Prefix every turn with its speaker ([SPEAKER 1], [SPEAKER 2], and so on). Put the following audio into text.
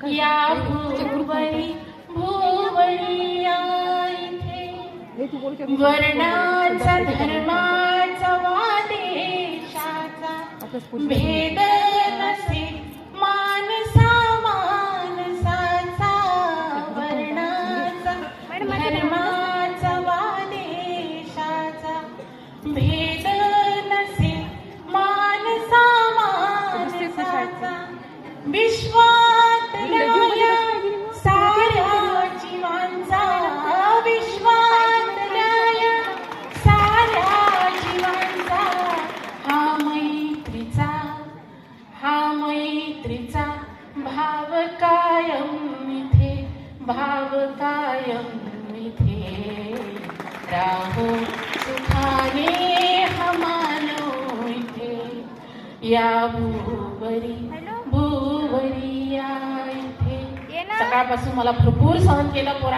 [SPEAKER 1] या भुवरी भुवरी या इथे वर्णाचा धर्माचा वा देशाचा भेद नसे मानसा मानसाचा वर्णाचा धर्माचा वा देशाचा भेद नसे मानसा मानसाचा विश्वात लया साऱ्या जीवांचा विश्वात लया साऱ्या जीवांचा हा मैत्रीचा भाव कायम इथे भाव कायम इथे राहो सुखाने हमानो इथे या भुवरी भुवरी या इथे सकाळपासून मला भरपूर सहन केलं पोरांनी.